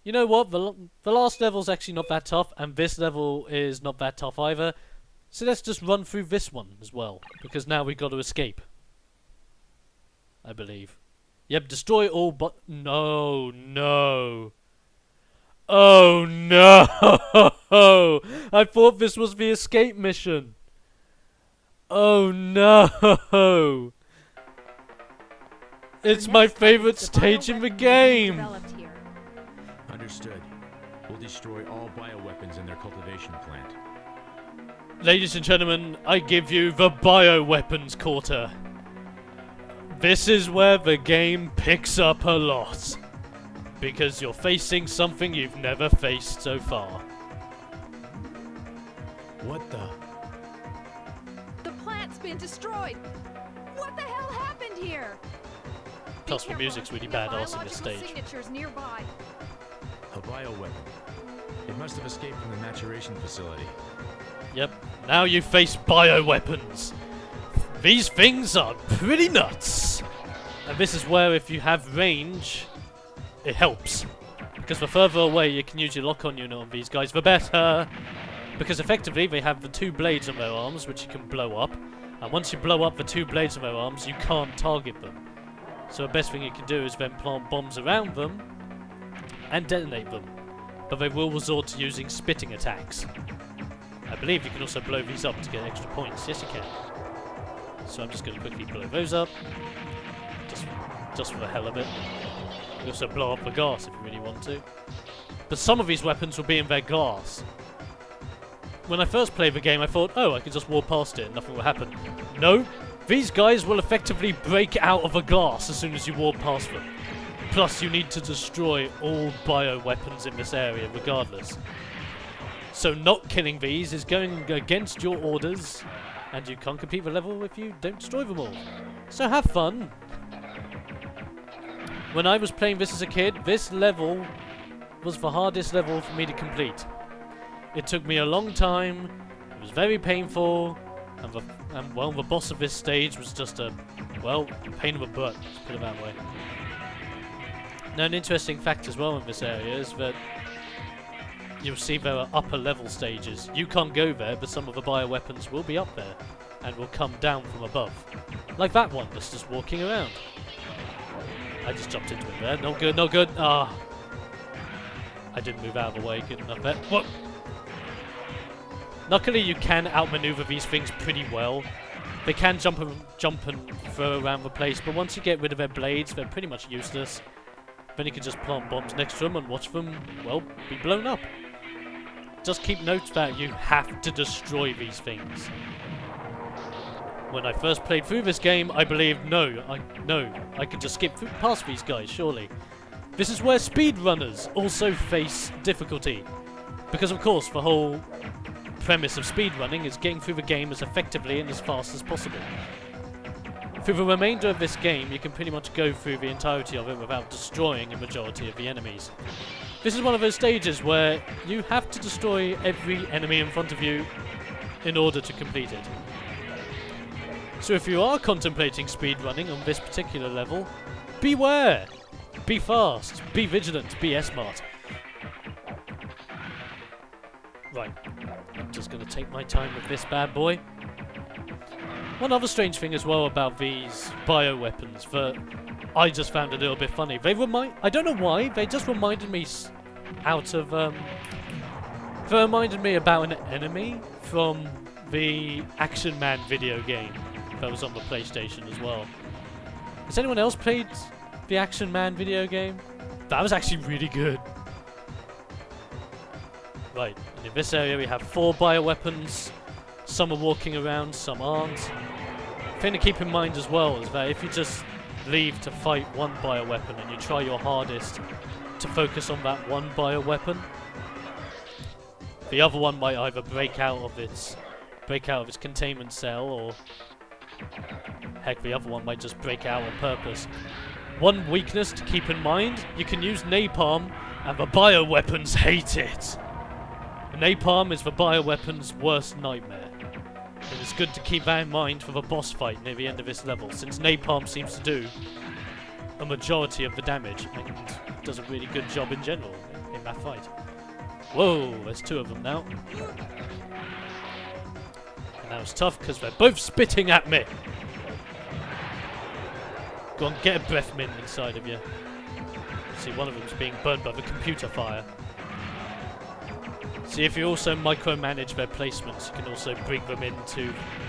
You know what? The last level's actually not that tough, and this level is not that tough either. So let's just run through this one as well, because now we've got to escape. I believe. Yep, destroy all but... No, no. Oh no! I thought this was the escape mission. Oh no! It's my favorite stage in the game! Understood. We'll destroy all bioweapons in their cultivation plant. Ladies and gentlemen, I give you the bioweapons quarter. This is where the game picks up a lot. Because you're facing something you've never faced so far. What the? The plant's been destroyed! What the hell happened here? Plus the music's really badass in this stage. Signatures nearby. A bioweapon. It must have escaped from the maturation facility. Yep, now you face bioweapons. These things are pretty nuts. And this is where if you have range, it helps. Because the further away you can use your lock-on unit on these guys, the better. Because effectively they have the two blades on their arms, which you can blow up. And once you blow up the two blades on their arms, you can't target them. So the best thing you can do is then plant bombs around them and detonate them. But they will resort to using spitting attacks. I believe you can also blow these up to get extra points. Yes, you can. So I'm just going to quickly blow those up. Just for the hell of it. You can also blow up the glass if you really want to. But some of these weapons will be in their glass. When I first played the game, I thought, oh, I could just walk past it and nothing will happen. No, these guys will effectively break out of a glass as soon as you walk past them. Plus, you need to destroy all bioweapons in this area regardless. So not killing these is going against your orders, and you can't complete the level if you don't destroy them all. So have fun. When I was playing this as a kid, this level was the hardest level for me to complete. It took me a long time, it was very painful, and well, the boss of this stage was just a, well, pain in the butt, let's put it that way. Now, an interesting fact as well in this area is that you'll see there are upper level stages. You can't go there, but some of the bioweapons will be up there and will come down from above. Like that one that's just walking around. I just jumped into it there. Not good, not good. Ah. I didn't move out of the way good enough there. What? Luckily, you can outmaneuver these things pretty well. They can jump and throw around the place, but once you get rid of their blades, they're pretty much useless. Then you can just plant bombs next to them and watch them, well, be blown up. Just keep note that you have to destroy these things. When I first played through this game, I believed, no, I could just skip past these guys, surely. This is where speedrunners also face difficulty. Because, of course, the whole premise of speedrunning is getting through the game as effectively and as fast as possible. Through the remainder of this game, you can pretty much go through the entirety of it without destroying a majority of the enemies. This is one of those stages where you have to destroy every enemy in front of you in order to complete it. So if you are contemplating speedrunning on this particular level, beware! Be fast, be vigilant, be smart. Right, I'm just going to take my time with this bad boy. One other strange thing as well about these bioweapons that I just found a little bit funny. They I don't know why, they just reminded me they reminded me about an enemy from the Action Man video game that was on the PlayStation as well. Has anyone else played the Action Man video game? That was actually really good. Right, and in this area we have 4 bioweapons. Some are walking around, some aren't. The thing to keep in mind as well is that if you just leave to fight one bioweapon and you try your hardest to focus on that one bioweapon, the other one might either break out of its containment cell, or heck, the other one might just break out on purpose. One weakness to keep in mind, you can use napalm and the bioweapons hate it. Napalm is the bioweapon's worst nightmare. And it's good to keep that in mind for the boss fight near the end of this level, since napalm seems to do a majority of the damage and does a really good job in general in math right. Whoa, there's 2 of them now. And that was tough because they're both spitting at me. Go on, get a breath mint inside of you. See, one of them's being burned by the computer fire. See, if you also micromanage their placements, you can also bring them into...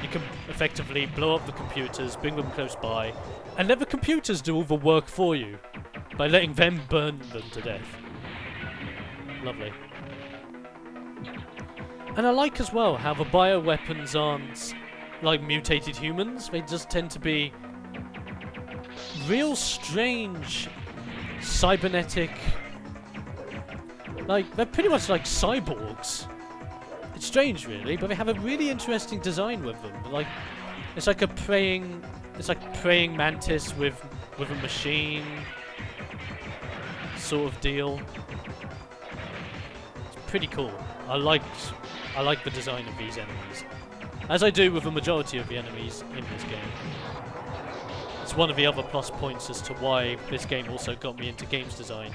You can effectively blow up the computers, bring them close by, and let the computers do all the work for you by letting them burn them to death. Lovely. And I like as well how the bioweapons aren't like mutated humans. They just tend to be real strange cybernetic, like they're pretty much like cyborgs. It's strange really, but they have a really interesting design with them. Like it's like a praying mantis with a machine sort of deal. It's pretty cool. I like the design of these enemies, as I do with the majority of the enemies in this game. It's one of the other plus points as to why this game also got me into games design.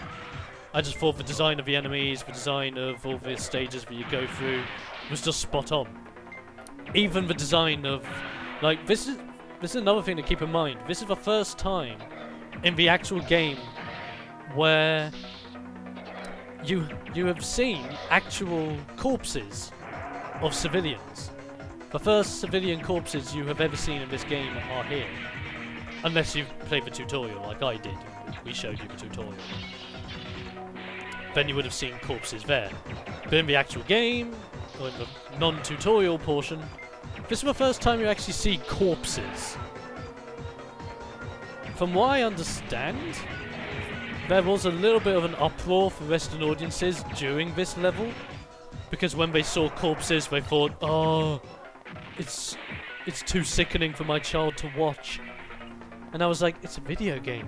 I just thought the design of the enemies, the design of all the stages that you go through was just spot on. Even the design of, like, this is another thing to keep in mind. This is the first time in the actual game where you have seen actual corpses of civilians. The first civilian corpses you have ever seen in this game are here. Unless you've played the tutorial like I did. We showed you the tutorial. Then you would have seen corpses there. But in the actual game, or in the non-tutorial portion, this is the first time you actually see corpses. From what I understand, there was a little bit of an uproar for Western audiences during this level. Because when they saw corpses, they thought, oh, it's too sickening for my child to watch. And I was like, it's a video game.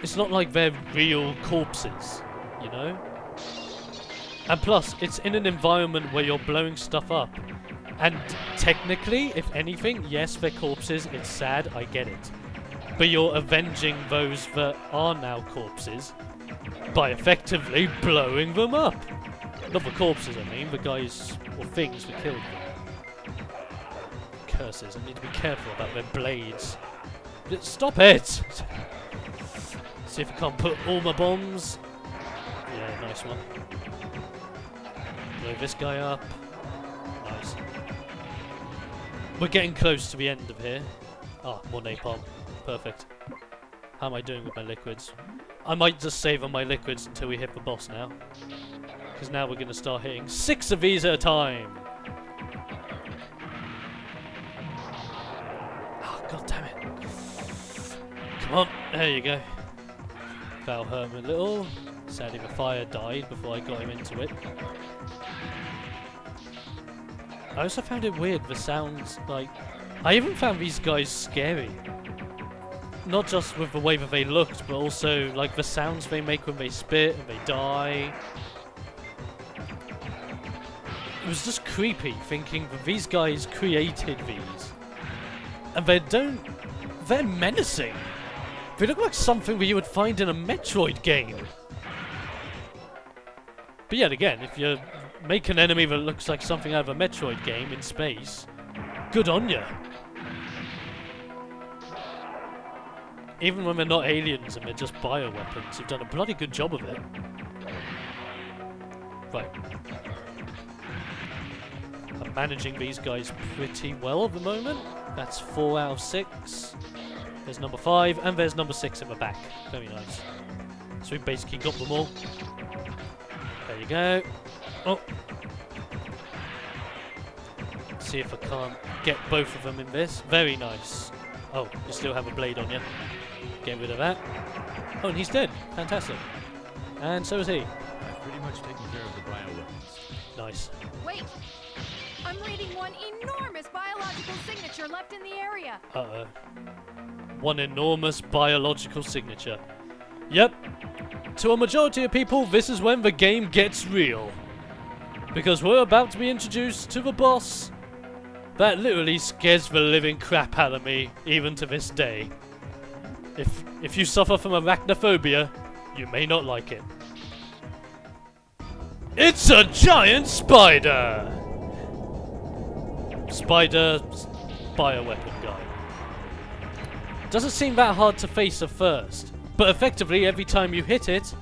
It's not like they're real corpses, you know? And plus, it's in an environment where you're blowing stuff up. And technically, if anything, yes, they're corpses, it's sad, I get it. But you're avenging those that are now corpses by effectively blowing them up. Not the corpses, I mean, the guys or things that killed them. Curses, I need to be careful about their blades. Stop it! See if I can't put all my bombs. Yeah, nice one. Blow this guy up. Nice. We're getting close to the end of here. Ah, more napalm. Perfect. How am I doing with my liquids? I might just save on my liquids until we hit the boss now. Because now we're going to start hitting 6 of these at a time. Oh, god damn it. Come on, there you go. That'll hurt him a little. Sadly the fire died before I got him into it. I also found it weird, the sounds, like... I even found these guys scary. Not just with the way that they looked, but also like the sounds they make when they spit and they die. It was just creepy thinking that these guys created these. And they're menacing. They look like something that you would find in a Metroid game. But yet again, if you make an enemy that looks like something out of a Metroid game in space, good on ya. Even when they're not aliens and they're just bioweapons, you've done a bloody good job of it. Right. I'm managing these guys pretty well at the moment. That's 4 out of 6. There's number 5, and there's number 6 in the back. Very nice. So we basically got them all. There you go. Oh. See if I can't get both of them in this. Very nice. Oh, you still have a blade on you. Get rid of that. Oh, and he's dead. Fantastic. And so is he. I've pretty much taken care of the bioweapons. Nice. Wait! I'm reading one enormous biological signature left in the area. Uh-oh. One enormous biological signature. Yep. To a majority of people, this is when the game gets real. Because we're about to be introduced to the boss. That literally scares the living crap out of me, even to this day. If you suffer from arachnophobia, you may not like it. It's a giant spider! Spider bioweapon guy. Doesn't seem that hard to face at first, but effectively every time you hit it,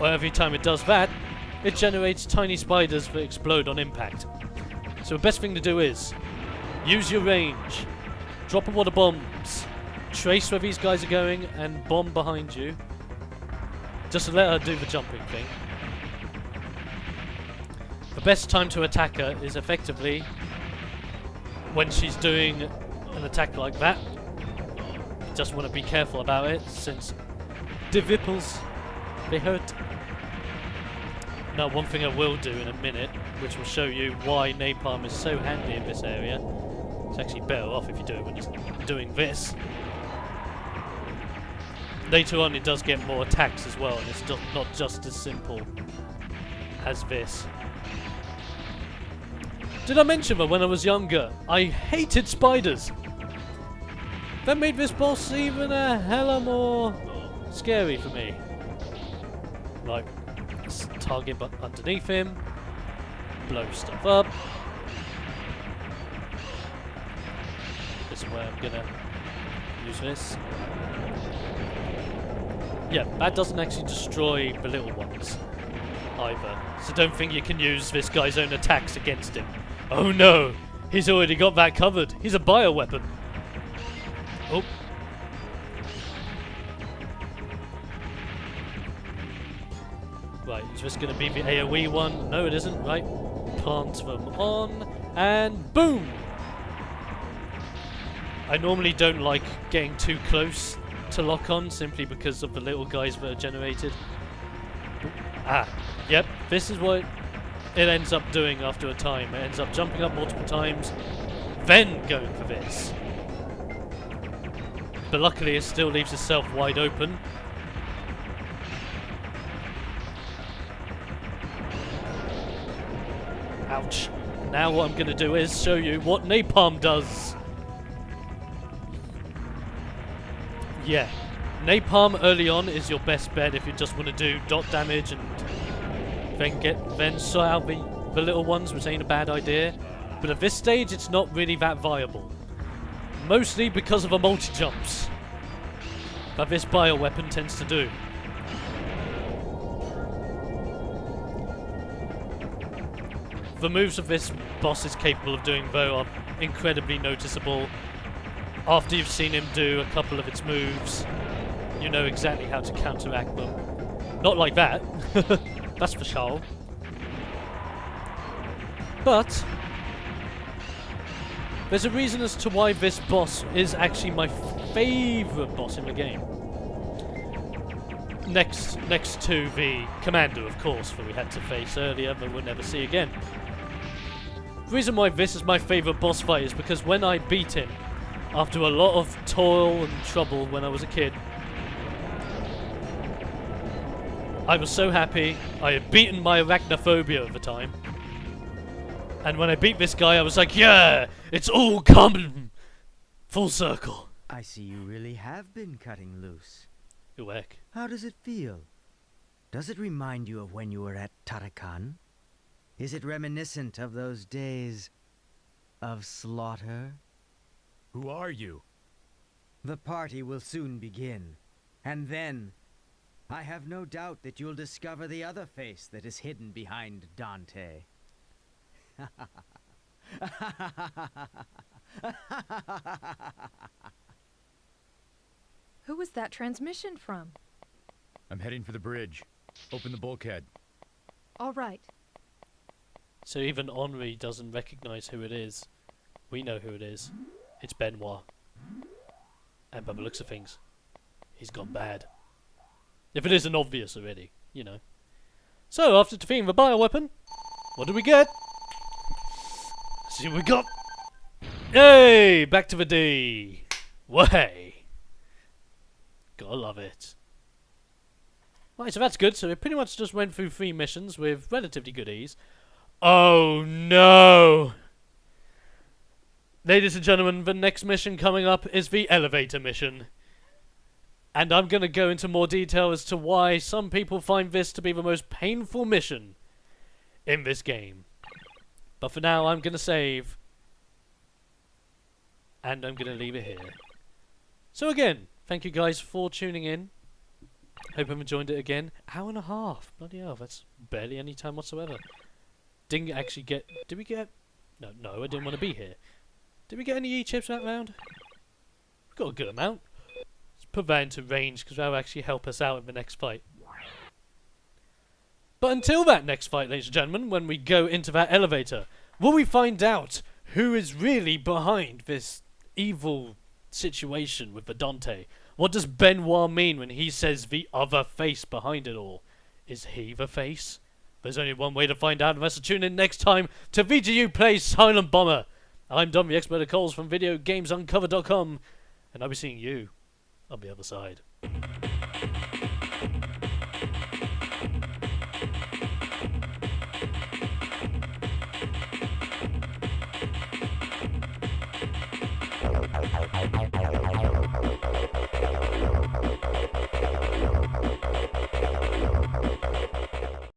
or every time it does that, it generates tiny spiders that explode on impact. So the best thing to do is use your range, drop a lot of bombs, trace where these guys are going, and bomb behind you. Just to let her do the jumping thing. The best time to attack her is effectively when she's doing an attack like that. Just want to be careful about it, since the ripples, they hurt. Now, one thing I will do in a minute, which will show you why napalm is so handy in this area. It's actually better off if you do it when you're doing this. Later on, it does get more attacks as well, and it's not just as simple as this. Did I mention that when I was younger, I hated spiders? That made this boss even a hella more scary for me. Like, target underneath him, blow stuff up. This is where I'm gonna use this. Yeah, that doesn't actually destroy the little ones either. So don't think you can use this guy's own attacks against him. Oh no! He's already got that covered. He's a bioweapon. Oh. Right, is this going to be the AoE one? No, it isn't. Right. Plant them on. And boom! I normally don't like getting too close to lock on, simply because of the little guys that are generated. Ah, yep, this is what it ends up doing after a time. It ends up jumping up multiple times, then going for this. But luckily it still leaves itself wide open. Ouch. Now what I'm going to do is show you what napalm does. Yeah, napalm early on is your best bet if you just want to do dot damage and then sort out the little ones, which ain't a bad idea. But at this stage, it's not really that viable. Mostly because of the multi-jumps that this bioweapon tends to do. The moves of this boss is capable of doing, though, are incredibly noticeable. After you've seen him do a couple of its moves, you know exactly how to counteract them. Not like that. That's for sure. But there's a reason as to why this boss is actually my favourite boss in the game. Next to the Commander, of course, that we had to face earlier, but we'll never see again. The reason why this is my favourite boss fight is because when I beat him, after a lot of toil and trouble when I was a kid, I was so happy. I had beaten my arachnophobia at the time. And when I beat this guy, I was like, yeah, it's all coming full circle. I see you really have been cutting loose. Ooh, heck. How does it feel? Does it remind you of when you were at Tarakan? Is it reminiscent of those days of slaughter? Who are you? The party will soon begin, and then I have no doubt that you'll discover the other face that is hidden behind Dante. Who was that transmission from? I'm heading for the bridge. Open the bulkhead. All right. So even Henri doesn't recognize who it is. We know who it is. It's Benoit. And by the looks of things, he's gone bad. If it isn't obvious already, you know. So, after defeating the bioweapon, what do we get? Let's see what we got. Yay! Back to the D. Way. Gotta love it. Right, so that's good. So we pretty much just went through 3 missions with relatively good ease. Oh no! Ladies and gentlemen, the next mission coming up is the elevator mission. And I'm going to go into more detail as to why some people find this to be the most painful mission in this game. But for now, I'm going to save. And I'm going to leave it here. So again, thank you guys for tuning in. Hope you've enjoyed it again. Hour and a half. Bloody hell, that's barely any time whatsoever. Didn't actually get... Did we get... No, I didn't want to be here. Did we get any E-chips that round? We got a good amount. Let's put that into range, because that'll actually help us out in the next fight. But until that next fight, ladies and gentlemen, when we go into that elevator, will we find out who is really behind this evil situation with the Dante? What does Benoit mean when he says the other face behind it all? Is he the face? There's only one way to find out, and that's to tune in next time to VGU Plays Silent Bomber. I'm Dom, the expert of Coles from VideoGamesUncovered.com, and I'll be seeing you on the other side.